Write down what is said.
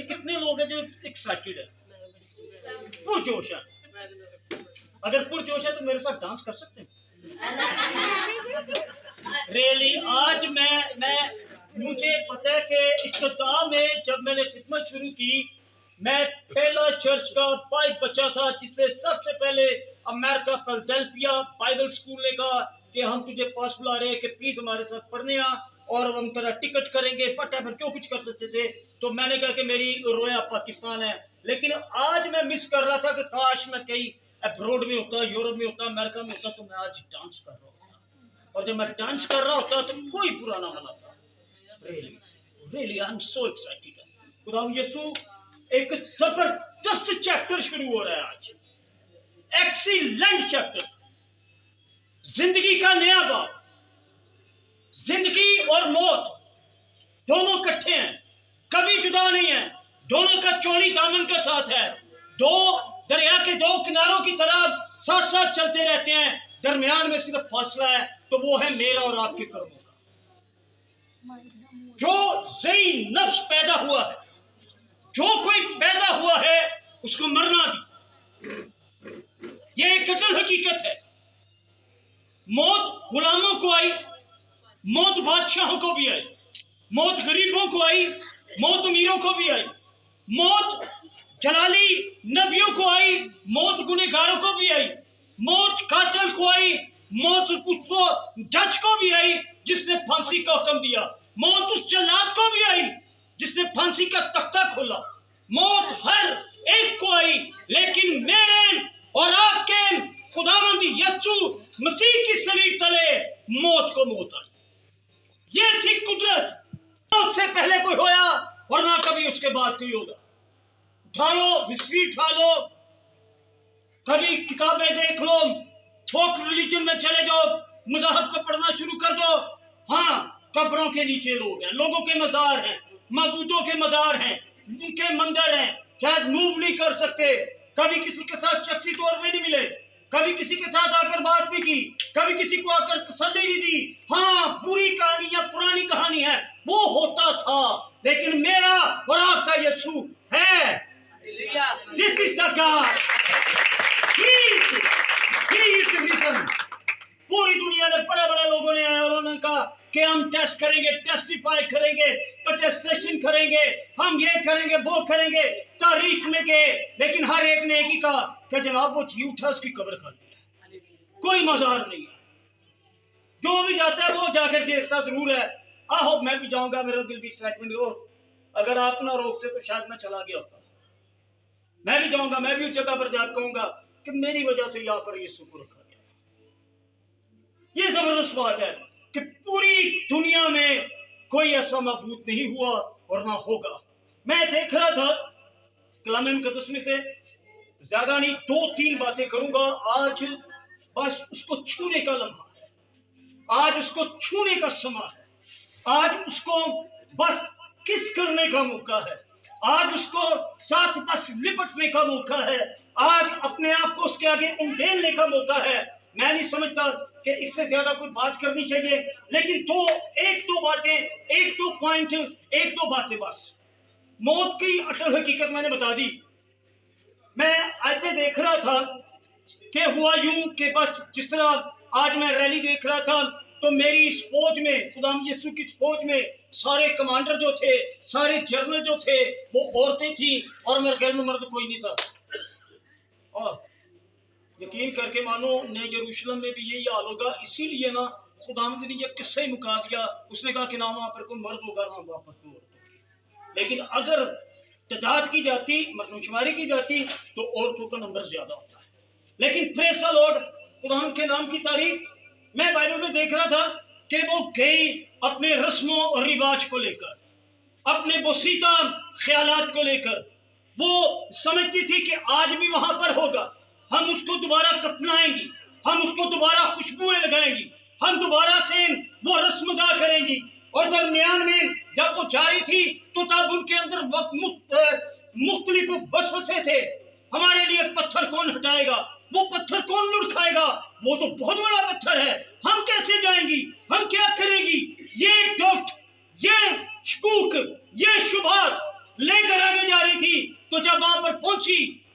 कितने लोग हैं जो एक्साइटेड है, पुरजोश है? अगर पुरजोश है तो मेरे साथ डांस कर सकते हैं? रियली आज मैं मुझे पता है कि इफ्तिताह में जब मैंने खिदमत शुरू की, मैं पहला चर्च का पाइप बच्चा था जिससे सबसे पहले अमेरिका फिलाडेल्फिया बाइबल स्कूल ने कहा कि हम तुझे पास बुला रहे हैं कि प्लीज हमारे साथ पढ़ने आ और हम तेरा टिकट करेंगे, वटेवर जो कुछ कर सकते थे। तो मैंने कहा कि मेरी रोया पाकिस्तान है। लेकिन आज मैं मिस कर रहा था कि काश मैं कहीं अब्रोड में होता, यूरोप में होता, अमेरिका में होता, तो मैं आज डांस कर रहा होता। और जब मैं डांस कर रहा होता तो कोई बुरा ना मनाता। Really I am so excited. खुदा यीशु एक जबरदस्त चैप्टर शुरू हो रहा है आज, एक्सीलेंट चैप्टर, जिंदगी का नया बाब। जिंदगी और मौत दोनों इकट्ठे हैं, कभी जुदा नहीं है, दोनों का चौड़ी दामन के साथ है। दो दरिया के दो किनारों की तरह साथ साथ चलते रहते हैं, दरमियान में सिर्फ फासला है, तो वो है मेरा और आपके कर्मों का। जो सही नफ्स पैदा हुआ है, जो कोई पैदा हुआ है, उसको मरना भी, ये एक कतल हकीकत है। मौत गुलामों को आई, मौत बादशाहों को भी आई, मौत गरीबों को आई, मौत अमीरों को भी आई, मौत जलाली नबियों को आई, मौत गुनहगारों को भी आई, मौत कातिल को आई, मौत उसको जज को भी आई जिसने फांसी का हुक्म दिया, मौत उस जल्लाद को भी आई जिसने फांसी का तख्ता खोला। मौत हर एक को आई, लेकिन मेरे और आपके खुदावंद यीशु मसीह की सलीब तले मौत को मौत आई। ये थी कुदरत। मौत से पहले कोई होया और ना कभी उसके बाद कोई होगा। उठा लो, हिस्ट्री उठा लो, कभी किताबें देख लो, फोक रिलीजन में चले जाओ, मज़हब को पढ़ना शुरू कर दो। हाँ, कब्रों के नीचे लोग हैं, लोगों के मज़ार हैं, मबूदों के मज़ार हैं, उनके मंदिर हैं, शायद मूव नहीं कर सकते, कभी किसी के साथ शख्सी तौर पे नहीं मिले, कभी किसी के साथ आकर बात नहीं की, कभी किसी को आकर तसल्ली नहीं दी। हाँ, पूरी कहानी या पुरानी कहानी है, वो होता था, लेकिन मेरा और आपका यीशु है। This is the God. He is the reason. पूरी दुनिया ने बड़े बड़े लोगों ने आया और उन्होंने कहा कि हम टेस्ट करेंगे, टेस्टिफाई करेंगे, अटेस्टेशन करेंगे, हम ये करेंगे, वो करेंगे, तारीख में गए, लेकिन हर एक ने एक ही कहा कि जनाब वो जी उठा, उसकी कब्र खाली है, कोई मज़ार नहीं है। जो भी जाता है वो जाकर देखता जरूर है। आहो मैं भी जाऊंगा, मेरा दिल भी एक्साइटमेंट हो, अगर आप ना रोकते तो शायद मैं चला गया होता। मैं भी जाऊंगा, मैं भी उस जगह पर जाकर कहूंगा कि मेरी वजह से यहाँ पर यीशु को रखा गया। ये जबरदस्त बात है कि पूरी दुनिया में कोई ऐसा मबूद नहीं हुआ और ना होगा। मैं देख रहा था कलाम मुकद्दस में से, ज्यादा नहीं, 2-3 बातें करूंगा आज, बस उसको छूने का लम्हा है, आज उसको छूने का समय है, आज उसको बस किस करने का मौका है, आज उसको साथ बस लिपटने का मौका है, आज अपने आप को उसके आगे उंडेलने का मौका है। मैं नहीं समझता कि इससे ज्यादा कोई बात करनी चाहिए, लेकिन एक दो बातें, एक दो पॉइंट, एक दो बातें बस। मौत की असल हकीकत मैंने बता दी। मैं ऐसे देख रहा था कि हुआ यूं कि बस जिस तरह आज मैं रैली देख रहा था, तो मेरी इस फौज में, खुदाम यीशु की फौज में सारे कमांडर जो थे, सारे जनरल जो थे, वो औरतें थी और मेरे ख्याल में मर्द कोई नहीं था। और यकीन करके मानो नए यरूशलेम में भी यही हाल होगा। इसीलिए ना खुदावंद ने ये किस्सा ही मुका दिया, उसने कहा कि ना वहाँ पर कोई मर्द होगा ना वहाँ पर कोई औरत। लेकिन अगर तादाद की जाती, मरदमशुमारी की जाती, तो औरतों का नंबर ज्यादा होता है। लेकिन प्रेज़ द लॉर्ड, खुदावंद के नाम की तारीफ। मैं बाइबल में देख रहा था कि वो गई अपने रस्मों और रिवाज को लेकर, अपने बोसीता ख्यालात को लेकर, वो समझती थी कि आज भी वहां पर होगा, हम उसको दोबारा कपनाएंगी, हम उसको दोबारा खुशबुएं लगाएंगी, हम दोबारा से वो रस्म अदा करेंगी। और दरमियान में जब वो जारी थी तो तब उनके अंदर मुख्तलिफ वसवसे थे। हमारे लिए पत्थर कौन हटाएगा, वो पत्थर कौन लुढ़काएगा, वो तो बहुत बड़ा पत्थर है, हम कैसे जाएंगी, हम क्या करेंगी। ये डॉक्ट, ये शकूक, ये शुबात लेकर आगे जा پہنچی